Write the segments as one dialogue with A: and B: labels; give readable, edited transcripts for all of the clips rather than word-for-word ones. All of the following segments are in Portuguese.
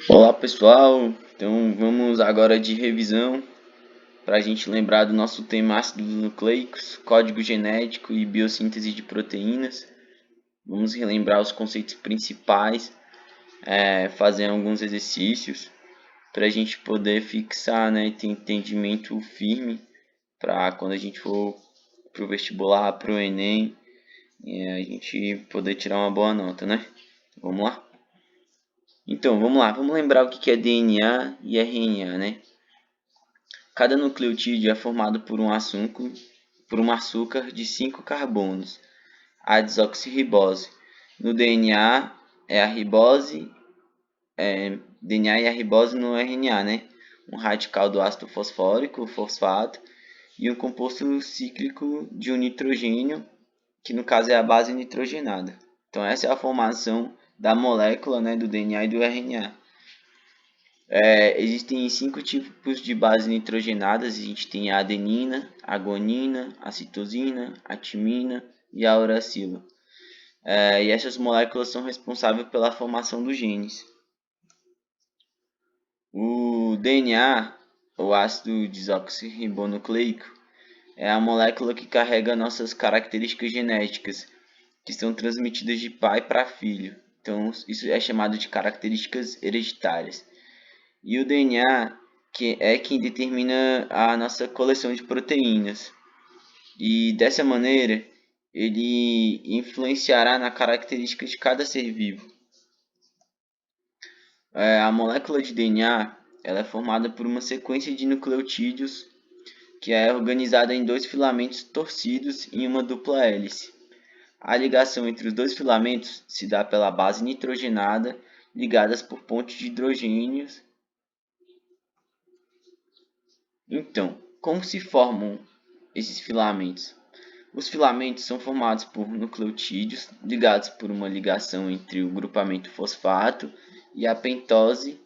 A: Olá pessoal, então vamos agora de revisão para a gente lembrar do nosso tema ácidos nucleicos, código genético e biossíntese de proteínas. Vamos relembrar os conceitos principais, fazer alguns exercícios para a gente poder fixar, né, ter entendimento firme para quando a gente for para o vestibular, para o Enem, a gente poder tirar uma boa nota, né? Vamos lá? Então, vamos lá, vamos lembrar o que é DNA e RNA, né? Cada nucleotídeo é formado por um açúcar de 5 carbonos, a desoxirribose. No DNA é a ribose, DNA e a ribose no RNA, né? Um radical do ácido fosfórico, fosfato, e um composto cíclico de um nitrogênio, que no caso é a base nitrogenada. Então essa é a formação da molécula, né, do DNA e do RNA. Existem 5 tipos de bases nitrogenadas. A gente tem a adenina, a guanina, a citosina, a timina e a uracila. E essas moléculas são responsáveis pela formação dos genes. O DNA, o ácido desoxirribonucleico, é a molécula que carrega nossas características genéticas, que são transmitidas de pai para filho. Então, isso é chamado de características hereditárias. E o DNA que é quem determina a nossa coleção de proteínas. E dessa maneira, ele influenciará na característica de cada ser vivo. A molécula de DNA ela é formada por uma sequência de nucleotídeos que é organizada em dois filamentos torcidos em uma dupla hélice. A ligação entre os dois filamentos se dá pela base nitrogenada ligadas por pontes de hidrogênios. Então, como se formam esses filamentos? Os filamentos são formados por nucleotídeos ligados por uma ligação entre o grupamento fosfato e a pentose.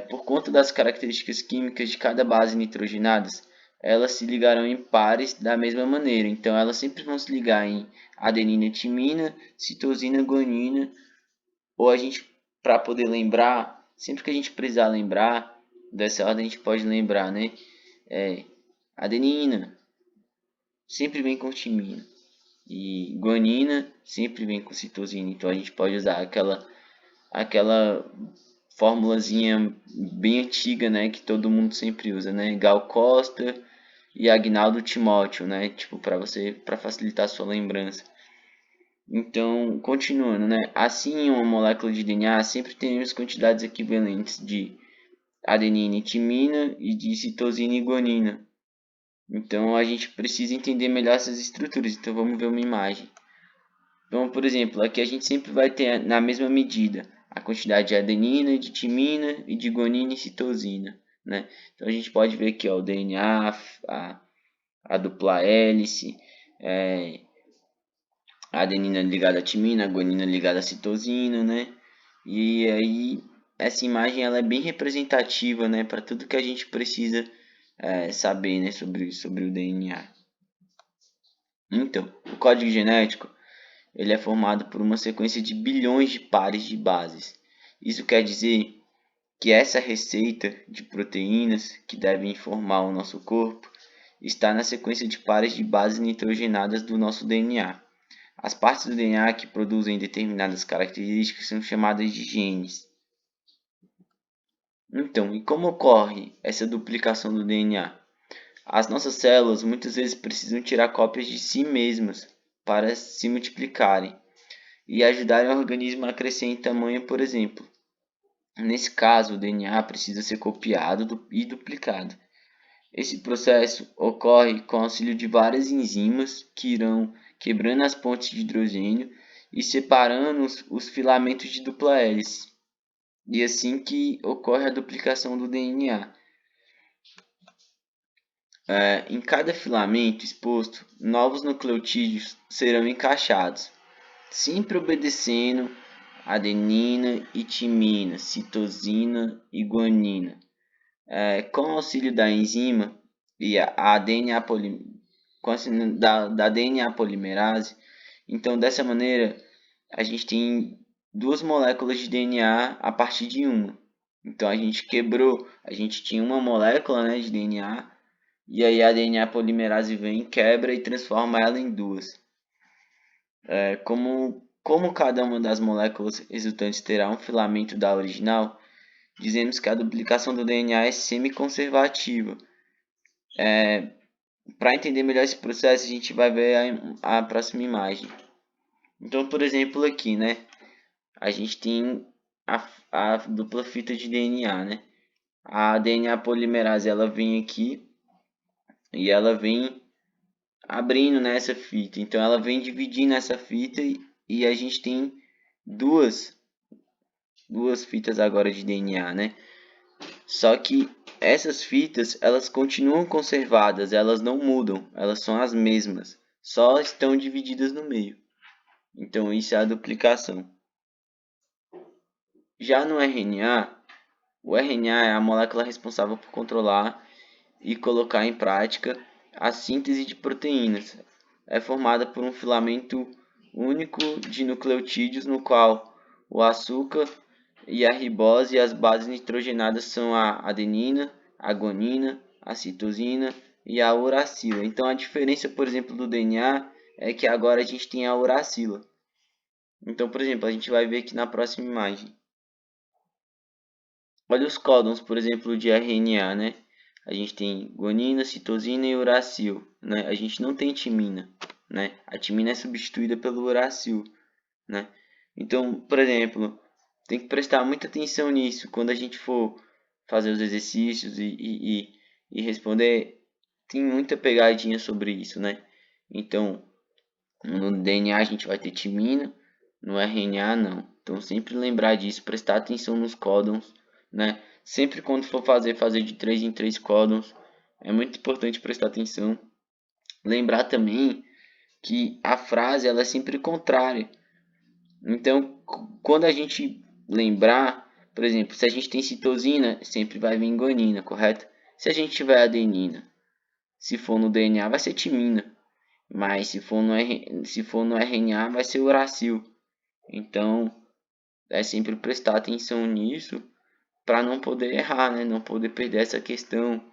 A: Por conta das características químicas de cada base nitrogenadas, elas se ligarão em pares da mesma maneira. Então, elas sempre vão se ligar em adenina, timina, citosina, guanina. Ou a gente, para poder lembrar, sempre que a gente precisar lembrar dessa ordem, a gente pode lembrar, né? Adenina sempre vem com timina e guanina sempre vem com citosina. Então a gente pode usar aquela formulazinha bem antiga, né, que todo mundo sempre usa, né? Gal Costa e Agnaldo Timóteo, né? Tipo para facilitar a sua lembrança. Então, continuando, né? Assim, em uma molécula de DNA sempre teremos quantidades equivalentes de adenina e timina e de citosina e guanina. Então a gente precisa entender melhor essas estruturas. Então vamos ver uma imagem. Então, por exemplo, aqui a gente sempre vai ter na mesma medida a quantidade de adenina, de timina e de guanina e citosina, né? Então a gente pode ver aqui, ó, o DNA, a dupla hélice, a adenina ligada à timina, a guanina ligada à citosina, né? E aí essa imagem ela é bem representativa, né, para tudo que a gente precisa saber, né, sobre o DNA. Então, o código genético ele é formado por uma sequência de bilhões de pares de bases. Isso quer dizer que essa receita de proteínas que devem formar o nosso corpo está na sequência de pares de bases nitrogenadas do nosso DNA. As partes do DNA que produzem determinadas características são chamadas de genes. Então, e como ocorre essa duplicação do DNA? As nossas células muitas vezes precisam tirar cópias de si mesmas para se multiplicarem e ajudarem o organismo a crescer em tamanho, por exemplo. Nesse caso, o DNA precisa ser copiado e duplicado. Esse processo ocorre com o auxílio de várias enzimas que irão quebrando as pontes de hidrogênio e separando os filamentos de dupla hélice. E assim que ocorre a duplicação do DNA. Em cada filamento exposto, novos nucleotídeos serão encaixados, sempre obedecendo adenina e timina, citosina e guanina. Com o auxílio da enzima e a DNA, da DNA polimerase, então dessa maneira a gente tem duas moléculas de DNA a partir de uma. Então a gente quebrou, a gente tinha uma molécula, né, de DNA, e aí a DNA polimerase vem, quebra e transforma ela em duas. Como cada uma das moléculas resultantes terá um filamento da original, dizemos que a duplicação do DNA é semi-conservativa. Para entender melhor esse processo, a gente vai ver a próxima imagem. Então, por exemplo, aqui, né, a gente tem a dupla fita de DNA, né? A DNA polimerase, ela vem aqui e ela vem abrindo nessa fita. Então, ela vem dividindo essa fita e a gente tem duas fitas agora de DNA, né? Só que essas fitas, elas continuam conservadas, elas não mudam, elas são as mesmas, só estão divididas no meio. Então isso é a duplicação. Já no RNA, o RNA é a molécula responsável por controlar e colocar em prática a síntese de proteínas. É formada por um filamento único de nucleotídeos no qual o açúcar e a ribose e as bases nitrogenadas são a adenina, a guanina, a citosina e a uracila. Então a diferença, por exemplo, do DNA é que agora a gente tem a uracila. Então, por exemplo, a gente vai ver aqui na próxima imagem. Olha os códons, por exemplo, de RNA, né? A gente tem guanina, citosina e uracil, né? A gente não tem timina, né? A timina é substituída pelo uracil, né? Então, por exemplo, tem que prestar muita atenção nisso quando a gente for fazer os exercícios e responder. Tem muita pegadinha sobre isso, né? Então, no DNA a gente vai ter timina, no RNA não. Então, sempre lembrar disso, prestar atenção nos códons, né? Sempre quando for fazer de 3 em 3 códons, é muito importante prestar atenção. Lembrar também que a frase ela é sempre contrária. Então, quando a gente lembrar, por exemplo, se a gente tem citosina, sempre vai vir guanina, correto? Se a gente tiver adenina, se for no DNA, vai ser timina. Mas se for no RNA, vai ser uracil. Então, é sempre prestar atenção nisso para não poder errar, né? Não poder perder essa questão.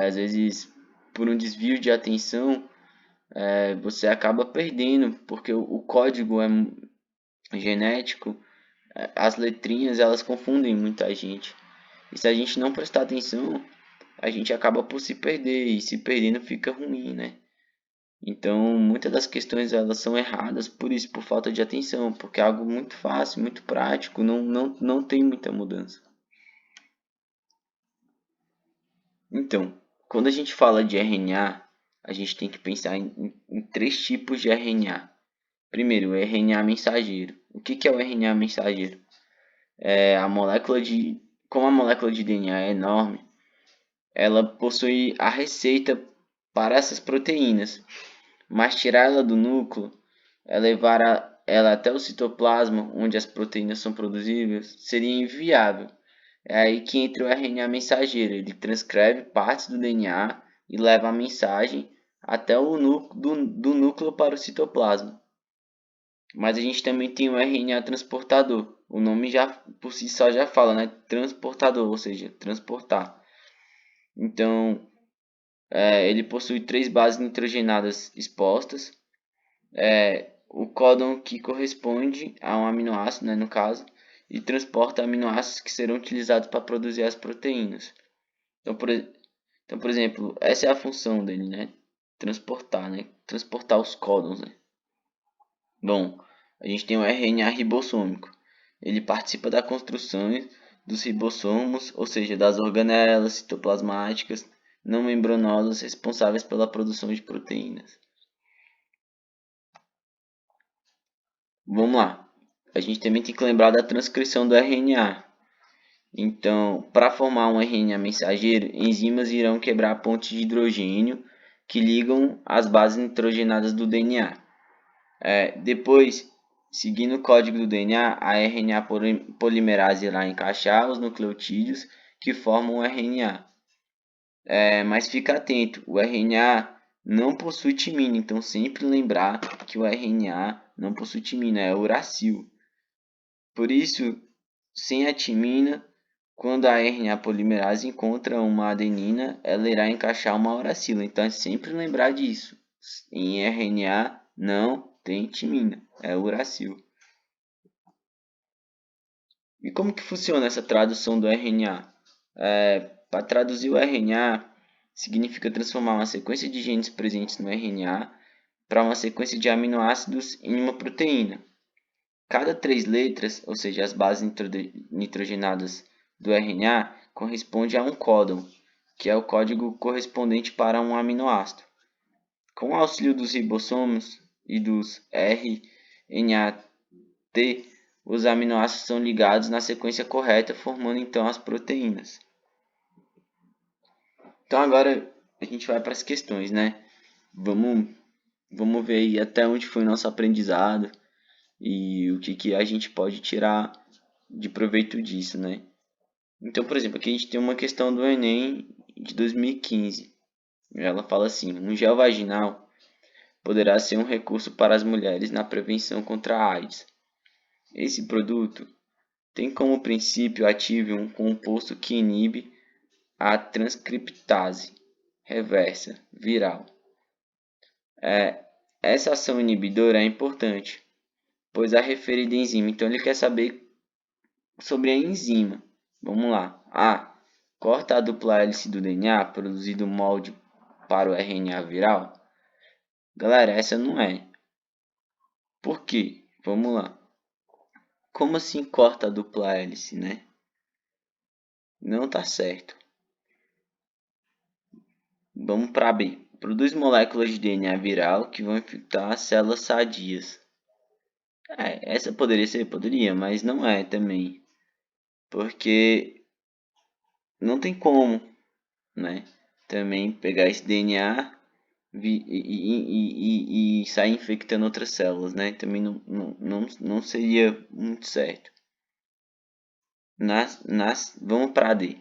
A: Às vezes, por um desvio de atenção, você acaba perdendo, porque o código é genético, as letrinhas elas confundem muita gente. E se a gente não prestar atenção, a gente acaba por se perder, e se perdendo fica ruim, né? Então, muitas das questões elas são erradas por isso, por falta de atenção, porque é algo muito fácil, muito prático, não tem muita mudança. Então, quando a gente fala de RNA, a gente tem que pensar em três tipos de RNA. Primeiro, o RNA mensageiro. O que é o RNA mensageiro? Como a molécula de DNA é enorme, ela possui a receita para essas proteínas, mas tirar ela do núcleo, levar ela até o citoplasma, onde as proteínas são produzidas, seria inviável. É aí que entra o RNA mensageiro. Ele transcreve partes do DNA e leva a mensagem até o do núcleo para o citoplasma. Mas a gente também tem o RNA transportador. O nome já por si só já fala, né? Transportador, ou seja, transportar. Então, ele possui três bases nitrogenadas expostas. O códon que corresponde a um aminoácido, né, no caso, e transporta aminoácidos que serão utilizados para produzir as proteínas. Então, por exemplo, essa é a função dele, né? Transportar, né? Transportar os códons, né? Bom, a gente tem o RNA ribossômico. Ele participa da construção dos ribossomos, ou seja, das organelas citoplasmáticas não membranosas responsáveis pela produção de proteínas. Vamos lá. A gente também tem que lembrar da transcrição do RNA. Então, para formar um RNA mensageiro, enzimas irão quebrar pontes de hidrogênio que ligam as bases nitrogenadas do DNA. Depois, seguindo o código do DNA, a RNA polimerase irá encaixar os nucleotídeos que formam o RNA. Mas fica atento, o RNA não possui timina, então sempre lembrar que o RNA não possui timina, é uracil. Por isso, sem a timina, quando a RNA polimerase encontra uma adenina, ela irá encaixar uma uracila. Então é sempre lembrar disso. Em RNA não tem timina, é uracil. E como que funciona essa tradução do RNA? Para traduzir o RNA, significa transformar uma sequência de genes presentes no RNA para uma sequência de aminoácidos em uma proteína. Cada 3 letras, ou seja, as bases nitrogenadas do RNA, corresponde a um códon, que é o código correspondente para um aminoácido. Com o auxílio dos ribossomos e dos RNAT, os aminoácidos são ligados na sequência correta, formando então as proteínas. Então agora a gente vai para as questões, né? Vamos ver aí até onde foi nosso aprendizado e o que a gente pode tirar de proveito disso, né? Então, por exemplo, aqui a gente tem uma questão do Enem de 2015. Ela fala assim: um gel vaginal poderá ser um recurso para as mulheres na prevenção contra a AIDS. Esse produto tem como princípio ativo um composto que inibe a transcriptase reversa viral. Essa ação inibidora é importante, pois a referida enzima. Então ele quer saber sobre a enzima. Vamos lá. A. Corta a dupla hélice do DNA, produzido molde para o RNA viral. Galera, essa não é. Por quê? Vamos lá. Como assim corta a dupla hélice, né? Não tá certo. Vamos para B. Produz moléculas de DNA viral que vão infectar células sadias. Essa poderia ser? Poderia, mas não é também. Porque não tem como, né? Também pegar esse DNA e sair infectando outras células, né? Também não seria muito certo. Vamos para D.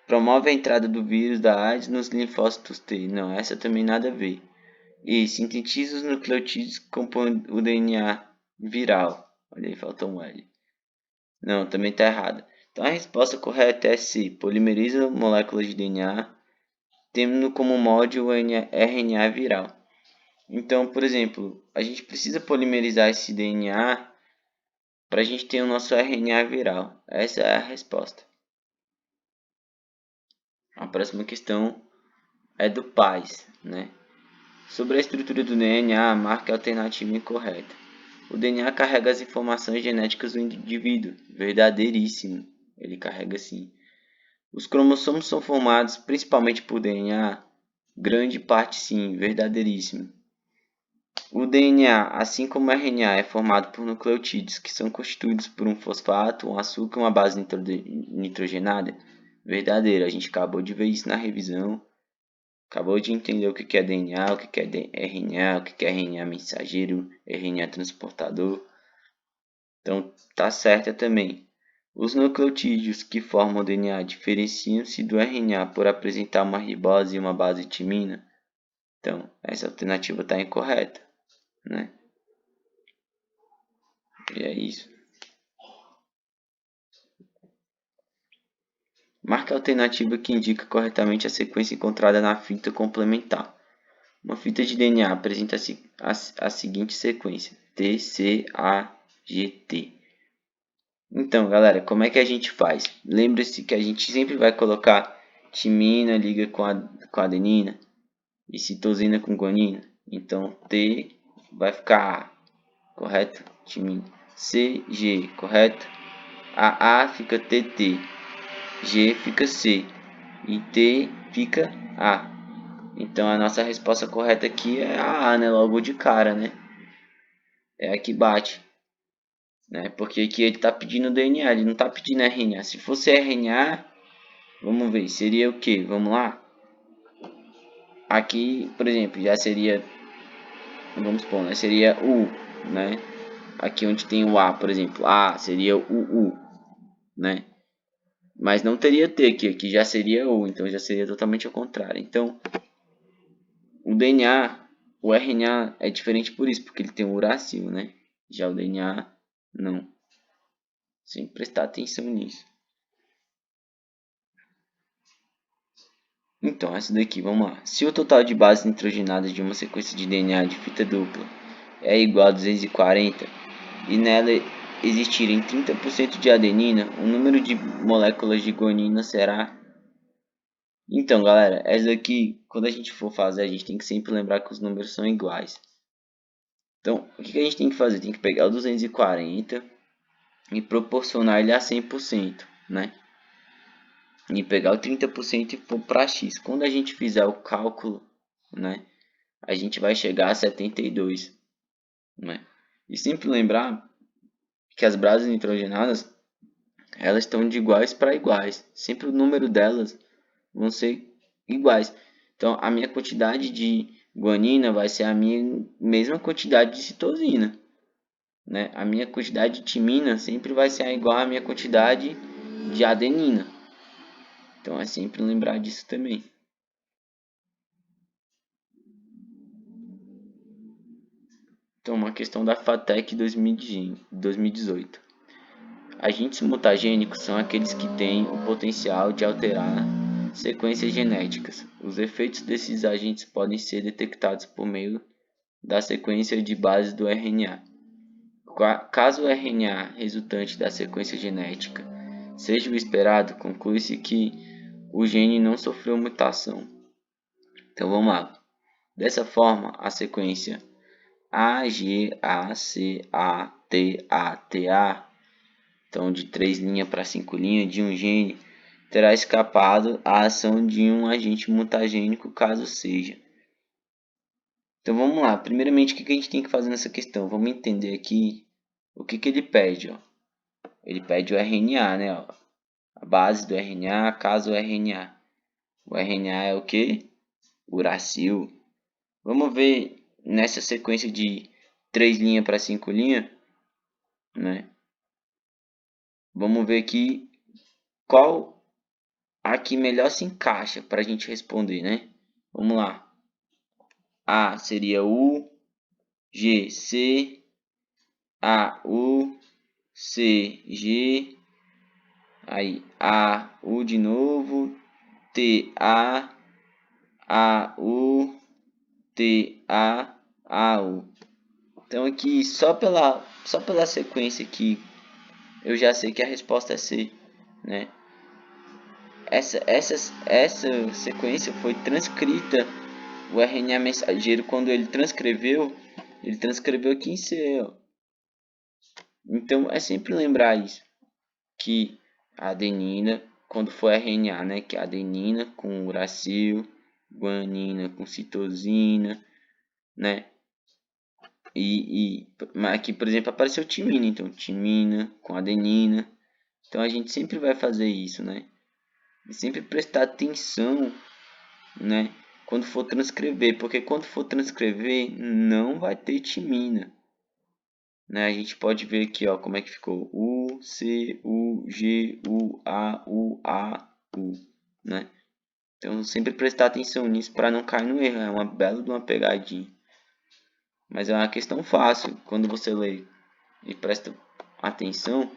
A: Promove a entrada do vírus da AIDS nos linfócitos T. Não, essa também nada a ver. E sintetiza os nucleotídeos que compõem o DNA viral. Olha aí, faltou um L. Não, também está errado. Então a resposta correta é C. Polimeriza moléculas de DNA, tendo como molde o RNA viral. Então, por exemplo, a gente precisa polimerizar esse DNA para a gente ter o nosso RNA viral. Essa é a resposta. A próxima questão é do PAIS, né? Sobre a estrutura do DNA, marque a alternativa incorreta. O DNA carrega as informações genéticas do indivíduo. Verdadeiríssimo. Ele carrega sim. Os cromossomos são formados principalmente por DNA. Grande parte sim. Verdadeiríssimo. O DNA, assim como o RNA, é formado por nucleotídeos que são constituídos por um fosfato, um açúcar e uma base nitrogenada. Verdadeiro. A gente acabou de ver isso na revisão. Acabou de entender o que é DNA, o que é RNA, o que é RNA mensageiro, RNA transportador. Então, tá certa também. Os nucleotídeos que formam o DNA diferenciam-se do RNA por apresentar uma ribose e uma base timina. Então, essa alternativa está incorreta, né? E é isso. Marque a alternativa que indica corretamente a sequência encontrada na fita complementar. Uma fita de DNA apresenta a seguinte sequência: T, C, A, G, T. Então, galera, como é que a gente faz? Lembre-se que a gente sempre vai colocar timina liga com a adenina e citosina com guanina. Então, T vai ficar A, correto? Timina. C, G, correto? A fica TT, G fica C e T fica A. Então, a nossa resposta correta aqui é a A, né? Logo de cara, né? É a que bate. Né? Porque aqui ele está pedindo DNA, ele não está pedindo RNA. Se fosse RNA, vamos ver, seria o que? Vamos lá? Aqui, por exemplo, já seria, vamos supor, né? Seria U, né? Aqui onde tem o A, por exemplo, A seria o U, né? Mas não teria T aqui já seria U, então já seria totalmente ao contrário. Então, o DNA, o RNA é diferente por isso, porque ele tem o uracil, né? Já o DNA, não. Sempre prestar atenção nisso. Então, essa daqui, vamos lá. Se o total de bases nitrogenadas de uma sequência de DNA de fita dupla é igual a 240 e nela existirem 30% de adenina, o número de moléculas de guanina será... Então, galera, essa daqui, quando a gente for fazer, a gente tem que sempre lembrar que os números são iguais. Então, o que a gente tem que fazer? Tem que pegar o 240 e proporcionar ele a 100%, né? E pegar o 30% e pôr para x. Quando a gente fizer o cálculo, né, a gente vai chegar a 72, né? E sempre lembrar que as bases nitrogenadas, elas estão de iguais para iguais. Sempre o número delas vão ser iguais. Então, a minha quantidade de guanina vai ser a minha mesma quantidade de citosina, né? A minha quantidade de timina sempre vai ser igual à minha quantidade de adenina. Então, é sempre lembrar disso também. Então, uma questão da FATEC 2018. Agentes mutagênicos são aqueles que têm o potencial de alterar sequências genéticas. Os efeitos desses agentes podem ser detectados por meio da sequência de bases do RNA. Caso o RNA resultante da sequência genética seja o esperado, conclui-se que o gene não sofreu mutação. Então vamos lá. Dessa forma, a sequência AGACATATA, então de 3 linhas para 5 linhas de um gene, terá escapado à ação de um agente mutagênico, caso seja. Então vamos lá. Primeiramente, o que a gente tem que fazer nessa questão? Vamos entender aqui o que ele pede. Ó. Ele pede o RNA, né? Ó. A base do RNA, caso o RNA. O RNA é o que? Uracil. Vamos ver nessa sequência de 3 linhas para 5 linhas, né? Vamos ver aqui qual aqui melhor se encaixa para a gente responder, né? Vamos lá. A seria U, G, C, A, U, C, G, aí A, U de novo, T, A, U, T, A, U. Então aqui só pela sequência aqui eu já sei que a resposta é C, né? Essa sequência foi transcrita, o RNA mensageiro, quando ele transcreveu aqui em C, ó. Então é sempre lembrar isso, que a adenina, quando for RNA, né, que a adenina com uracil, guanina com citosina, né? E aqui, por exemplo, apareceu timina, então timina com adenina. Então a gente sempre vai fazer isso, né? E sempre prestar atenção, né, quando for transcrever, porque quando for transcrever não vai ter timina, né? A gente pode ver aqui, ó, como é que ficou: U, C, U, G, U, A, U, né? Então sempre prestar atenção nisso para não cair no erro. É uma bela de uma pegadinha, mas é uma questão fácil. Quando você lê e presta atenção,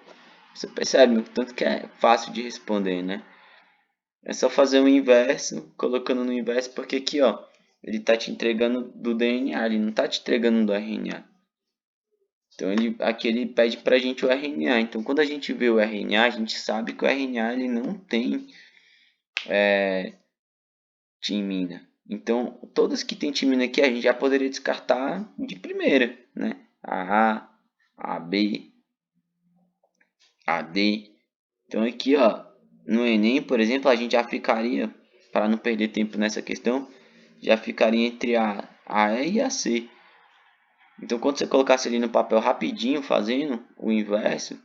A: você percebe o tanto que é fácil de responder, né? É só fazer o inverso, colocando no inverso, porque aqui, ó, ele tá te entregando do DNA, ele não tá te entregando do RNA. Então aqui ele pede pra gente o RNA. Então quando a gente vê o RNA, a gente sabe que o RNA ele não tem timina. Então todas que tem timina aqui a gente já poderia descartar de primeira, né? A B, a D. Então aqui, ó, no Enem, por exemplo, a gente já ficaria, para não perder tempo nessa questão, já ficaria entre a E e a C. Então quando você colocasse ali no papel rapidinho, fazendo o inverso,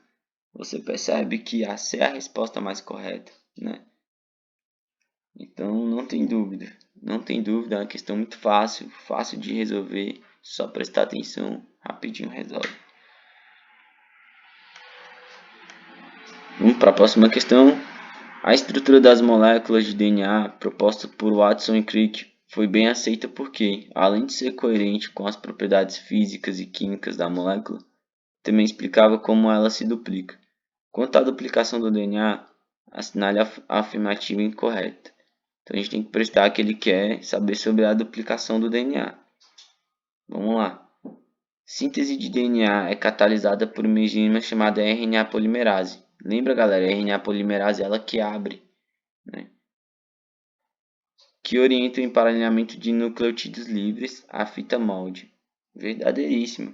A: você percebe que a C é a resposta mais correta, né? Então não tem dúvida, é uma questão muito fácil, fácil de resolver, só prestar atenção, rapidinho resolve. Vamos para a próxima questão. A estrutura das moléculas de DNA proposta por Watson e Crick foi bem aceita porque, além de ser coerente com as propriedades físicas e químicas da molécula, também explicava como ela se duplica. Quanto à duplicação do DNA, assinale a afirmativa incorreta. Então a gente tem que prestar que ele quer saber sobre a duplicação do DNA. Vamos lá. Síntese de DNA é catalisada por uma enzima chamada RNA polimerase. Lembra, galera? A RNA polimerase é ela que abre, né? Que orienta o emparelhamento de nucleotídeos livres à fita molde. Verdadeiríssimo.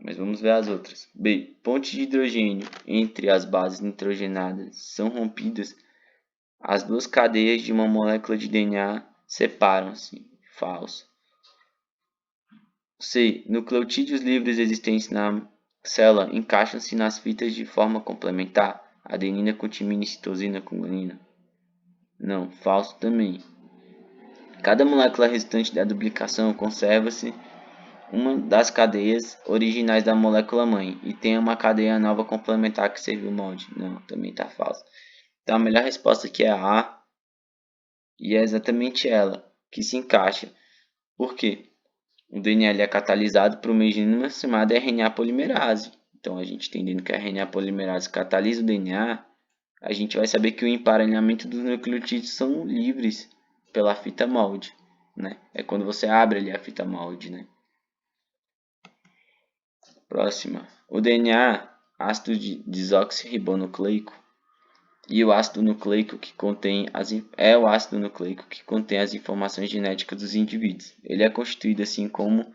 A: Mas vamos ver as outras. B. Pontes de hidrogênio entre as bases nitrogenadas são rompidas. As duas cadeias de uma molécula de DNA separam-se. Falso. C. Nucleotídeos livres existentes na célula encaixam-se nas fitas de forma complementar. Adenina com timina e citosina com guanina. Não, falso também. Cada molécula resultante da duplicação conserva-se uma das cadeias originais da molécula mãe e tem uma cadeia nova complementar que serve o molde. Não, também está falso. Então a melhor resposta aqui é a A, e é exatamente ela que se encaixa. Por quê? O DNA é catalisado por uma enzima chamada RNA polimerase. Então a gente entendendo que a RNA polimerase catalisa o DNA, a gente vai saber que o emparelhamento dos nucleotídeos são livres pela fita molde, né? É quando você abre ali a fita molde, né? Próxima. O DNA, ácido desoxirribonucleico, e o ácido nucleico que contém o ácido nucleico que contém as informações genéticas dos indivíduos. Ele é constituído, assim como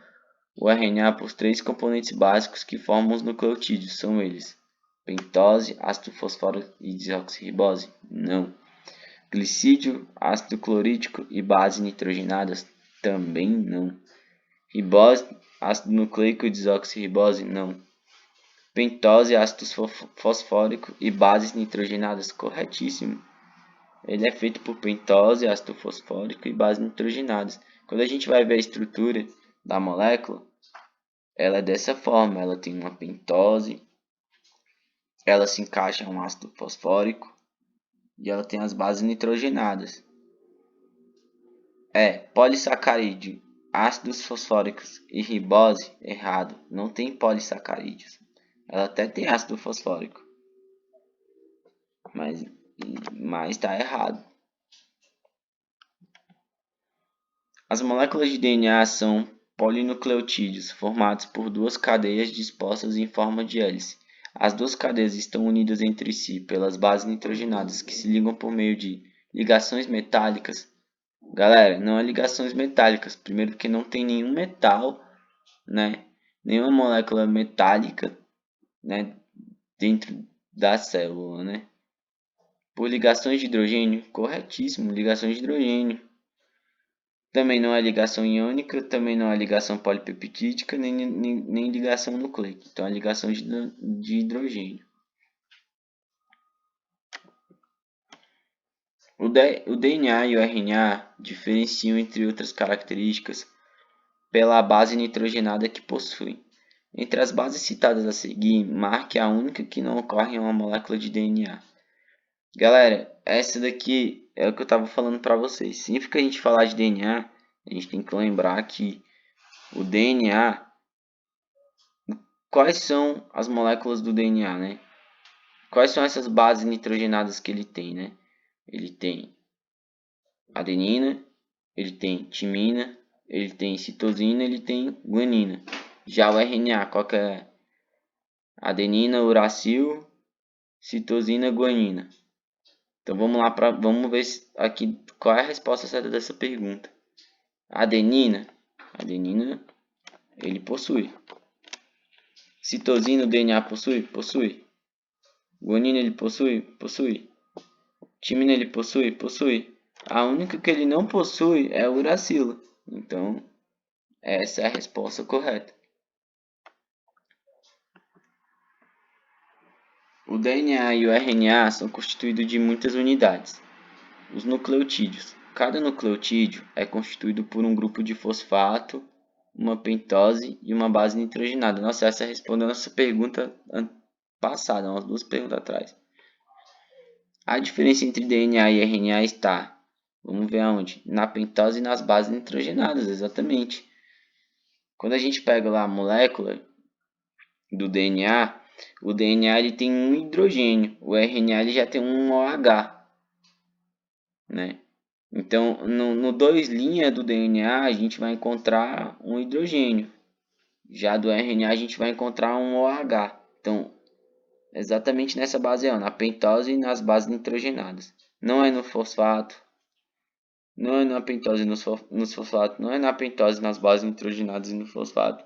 A: o RNA, por três componentes básicos que formam os nucleotídeos. São eles: pentose, ácido fosfórico e desoxirribose? Não. Glicídio, ácido clorídrico e base nitrogenadas? Também não. Ribose, ácido nucleico e desoxirribose? Não. Pentose, ácido fosfórico e bases nitrogenadas? Corretíssimo. Ele é feito por pentose, ácido fosfórico e bases nitrogenadas. Quando a gente vai ver a estrutura da molécula, ela é dessa forma. Ela tem uma pentose, ela se encaixa em um ácido fosfórico e ela tem as bases nitrogenadas. Polissacarídeo, ácidos fosfóricos e ribose? Errado, não tem polissacarídeos. Ela até tem ácido fosfórico, mas está errado. As moléculas de DNA são polinucleotídeos formados por duas cadeias dispostas em forma de hélice. As duas cadeias estão unidas entre si pelas bases nitrogenadas que se ligam por meio de ligações metálicas. Galera, não é ligações metálicas, primeiro porque não tem nenhum metal, né? Nenhuma molécula metálica, né, dentro da célula, né? Por ligações de hidrogênio, corretíssimo, ligações de hidrogênio. Também não é ligação iônica, também não é ligação polipeptídica, nem ligação nucleica. Então é ligação de hidrogênio. O DNA e o RNA diferenciam, entre outras características, pela base nitrogenada que possuem. Entre as bases citadas a seguir, marque a única que não ocorre em uma molécula de DNA. Galera, essa daqui é o que eu estava falando para vocês. Sempre que a gente falar de DNA, a gente tem que lembrar que o DNA, quais são as moléculas do DNA, né? Quais são essas bases nitrogenadas que ele tem, né? Ele tem adenina, ele tem timina, ele tem citosina, ele tem guanina. Já o RNA, qual que é? Adenina, uracil, citosina, guanina. Então vamos lá vamos ver aqui qual é a resposta certa dessa pergunta. Adenina, ele possui. Citosina, o DNA possui? Possui. Guanina ele possui? Possui. Timina ele possui? Possui. A única que ele não possui é o uracilo. Então, essa é a resposta correta. O DNA e o RNA são constituídos de muitas unidades. Os nucleotídeos. Cada nucleotídeo é constituído por um grupo de fosfato, uma pentose e uma base nitrogenada. Nossa, essa respondeu a nossa pergunta passada, umas duas perguntas atrás. A diferença entre DNA e RNA está, vamos ver aonde? Na pentose e nas bases nitrogenadas, exatamente. Quando a gente pega lá a molécula do DNA, O DNA ele tem um hidrogênio, o RNA ele já tem um OH, né? Então, no 2' do DNA a gente vai encontrar um hidrogênio, já do RNA a gente vai encontrar um OH. Então, exatamente nessa base aí, ó, na pentose e nas bases nitrogenadas. Não é no fosfato, não é na pentose nos fosfatos, não é na pentose nas bases nitrogenadas e no fosfato.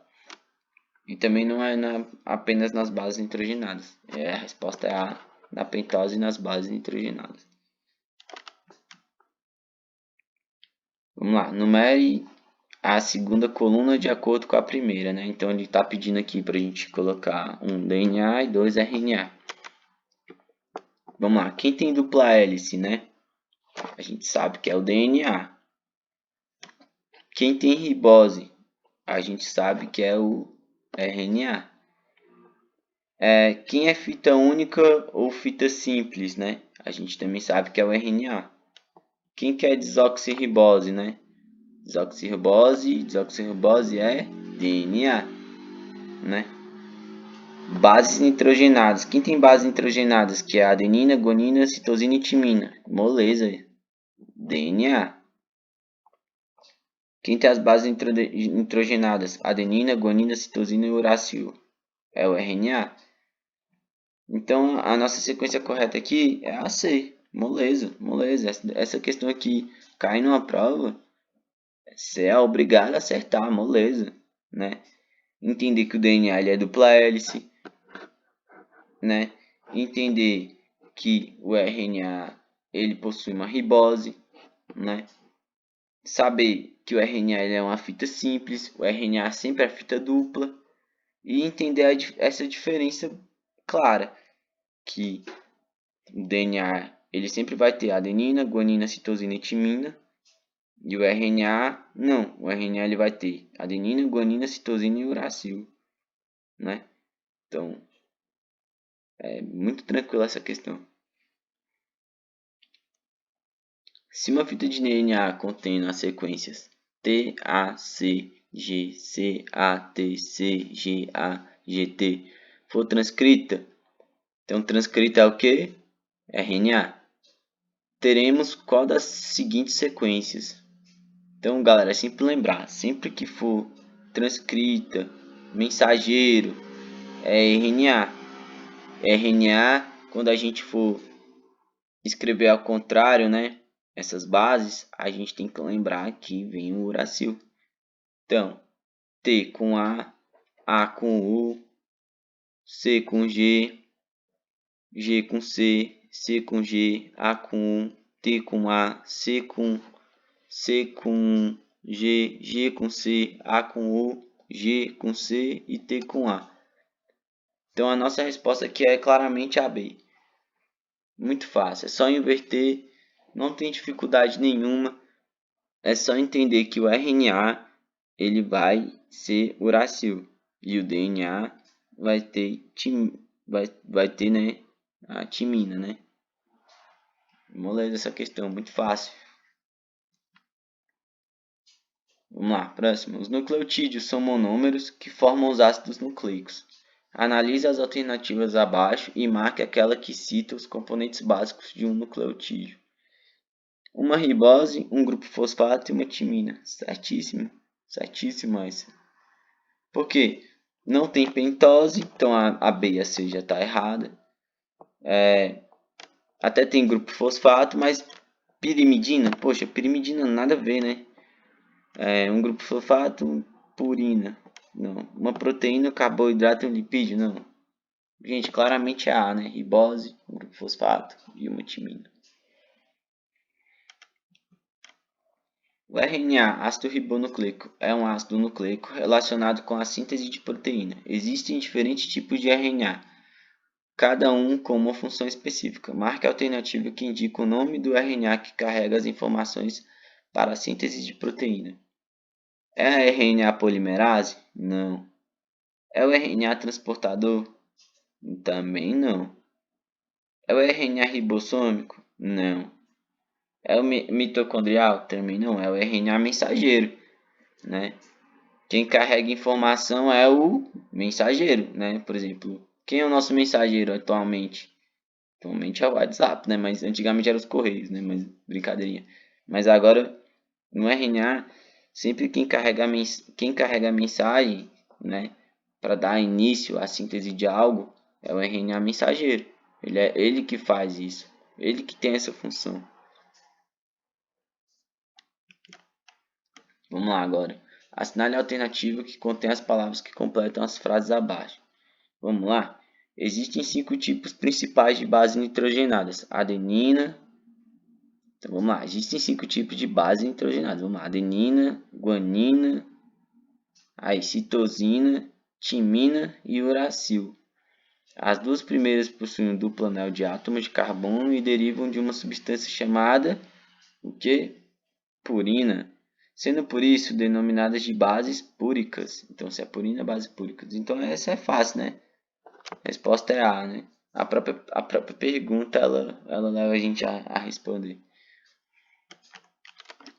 A: E também não é apenas nas bases nitrogenadas. A resposta é A, na pentose e nas bases nitrogenadas. Vamos lá, numere a segunda coluna de acordo com a primeira, né? Então ele está pedindo aqui para a gente colocar um DNA e 2 RNA. Vamos lá, quem tem dupla hélice, né? A gente sabe que é o DNA. Quem tem ribose, a gente sabe que é o RNA. Quem é fita única ou fita simples, né? A gente também sabe que é o RNA. Quem quer desoxirribose, né? Desoxirribose é DNA, né? Bases nitrogenadas. Quem tem bases nitrogenadas, que é adenina, guanina, citosina e timina? Moleza, DNA. Quem tem as bases nitrogenadas, adenina, guanina, citosina e uracil? É o RNA. Então, a nossa sequência correta aqui é a C. Moleza, moleza. Essa questão aqui cai numa prova, você é obrigado a acertar, moleza, né? Entender que o DNA ele é dupla hélice, né? Entender que o RNA ele possui uma ribose, né? Saber que o RNA ele é uma fita simples, o RNA sempre é fita dupla, e entender essa diferença clara, que o DNA ele sempre vai ter adenina, guanina, citosina e timina, e o RNA não, o RNA ele vai ter adenina, guanina, citosina e uracil, né? Então é muito tranquila essa questão. Se uma fita de DNA contendo as sequências T, A, C, G, C, A, T, C, G, A, GT for transcrita, então transcrita é o que? RNA. Teremos qual das seguintes sequências? Então, galera, é sempre lembrar, sempre que for transcrita, mensageiro, é RNA. RNA, quando a gente for escrever ao contrário, né? Essas bases, a gente tem que lembrar que vem o uracil. Então, T com A com U, C com G, G com C, C com G, A com U, T com A, C com G, G com C, A com U, G com C e T com A. Então a nossa resposta aqui é claramente a B. Muito fácil, é só inverter, não tem dificuldade nenhuma. É só entender que o RNA ele vai ser uracil e o DNA vai ter né, a timina, né? Moleza essa questão, muito fácil. Vamos lá, próximo. Os nucleotídeos são monômeros que formam os ácidos nucleicos. Analise as alternativas abaixo e marque aquela que cita os componentes básicos de um nucleotídeo. Uma ribose, um grupo fosfato e uma timina. Certíssimo, certíssimo essa. Por quê? Não tem pentose, então a B e a C já está errada. Até tem grupo fosfato, mas pirimidina, poxa, pirimidina nada a ver, né? Um grupo fosfato, purina, não. Uma proteína, carboidrato e um lipídio, não. Gente, claramente é A, né? Ribose, um grupo fosfato e uma timina. O RNA, ácido ribonucleico, é um ácido nucleico relacionado com a síntese de proteína. Existem diferentes tipos de RNA, cada um com uma função específica. Marque a alternativa que indica o nome do RNA que carrega as informações para a síntese de proteína. É a RNA polimerase? Não. É o RNA transportador? Também não. É o RNA ribossômico? Não. É o mitocondrial? Também não. É o RNA mensageiro, né? Quem carrega informação é o mensageiro, né? Por exemplo, Quem é o nosso mensageiro atualmente? Atualmente é o WhatsApp, né? Mas antigamente eram os Correios, né? Mas brincadeirinha. Mas agora, no RNA, sempre quem carrega a mensagem, né? Para dar início à síntese de algo, é o RNA mensageiro. Ele que faz isso. Ele que tem essa função. Vamos lá agora. Assinale a alternativa que contém as palavras que completam as frases abaixo. Vamos lá. Existem 5 tipos principais de bases nitrogenadas: adenina. Então vamos lá. Existem 5 tipos de bases nitrogenadas. Vamos lá. Adenina, guanina, aí citosina, timina e uracil. As duas primeiras possuem um duplo anel de átomos de carbono e derivam de uma substância chamada o que? Purina, sendo por isso denominadas de bases púricas. Então, se é purina, base púricas. Então, essa é fácil, né? A resposta é A, né? A própria pergunta, ela leva a gente a responder.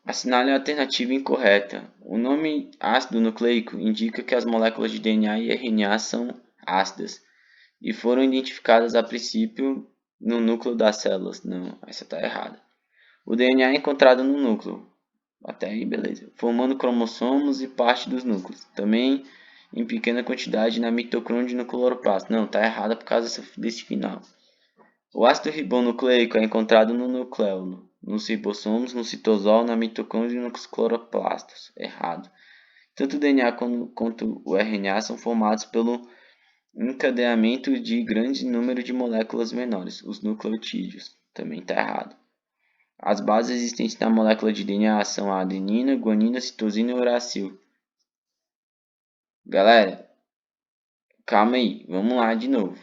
A: Assinale a alternativa incorreta. O nome ácido nucleico indica que as moléculas de DNA e RNA são ácidas e foram identificadas a princípio no núcleo das células. Não, essa está errada. O DNA é encontrado no núcleo. Até aí, beleza. Formando cromossomos e parte dos núcleos. Também em pequena quantidade na mitocôndria e no cloroplasto. Não, tá errada por causa desse final. O ácido ribonucleico é encontrado no nucleolo, nos ribossomos, no citosol, na mitocôndria e nos cloroplastos. Errado. Tanto o DNA quanto o RNA são formados pelo encadeamento de grande número de moléculas menores, os nucleotídeos. Também está errado. As bases existentes na molécula de DNA são a adenina, guanina, citosina e uracil. Galera, calma aí, vamos lá de novo.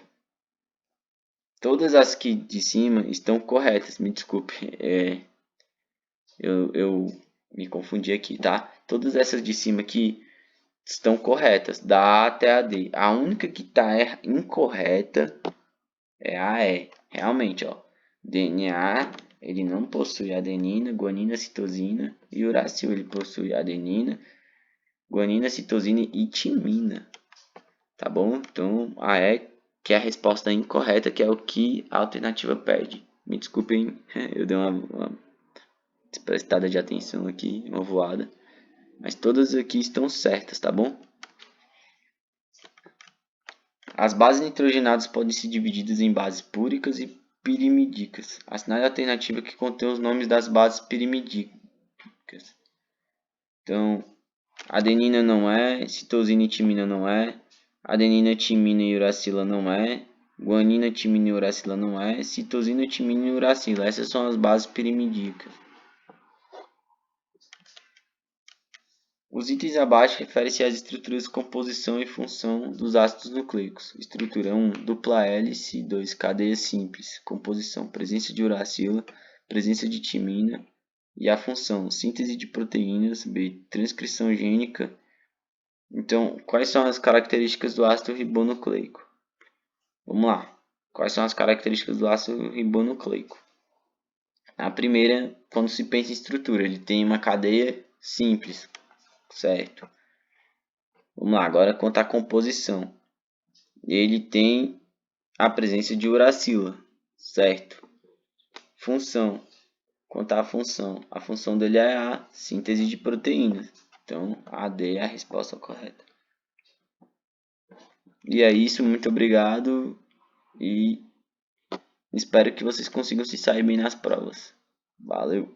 A: Todas as aqui de cima estão corretas, me desculpe, eu me confundi aqui, tá? Todas essas de cima aqui estão corretas, da A até a D. A única que está incorreta é a E. Realmente, ó, DNA, ele não possui adenina, guanina, citosina e uracil. Ele possui adenina, guanina, citosina e timina. Tá bom? Então, a E que é a resposta incorreta, que é o que a alternativa pede. Me desculpem, eu dei uma desprestada de atenção aqui, uma voada. Mas todas aqui estão certas, tá bom? As bases nitrogenadas podem ser divididas em bases púricas e pirimídicas. Assinale a alternativa que contém os nomes das bases pirimídicas. Então, adenina não é, citosina e timina não é, adenina, timina e uracila não é, guanina, timina e uracila não é, citosina, timina e uracila. Essas são as bases pirimídicas. Os itens abaixo referem-se às estruturas, composição e função dos ácidos nucleicos. Estrutura 1, dupla hélice, 2, cadeia simples. Composição, presença de uracila, presença de timina. E a função, síntese de proteínas. B, transcrição gênica. Então, quais são as características do ácido ribonucleico? Vamos lá. Quais são as características do ácido ribonucleico? A primeira, quando se pensa em estrutura, ele tem uma cadeia simples, certo? Vamos lá, agora quanto à composição. Ele tem a presença de uracila, certo? Função. Quanto à função, a função dele é a síntese de proteínas. Então, a D é a resposta correta. E é isso, muito obrigado e espero que vocês consigam se sair bem nas provas. Valeu!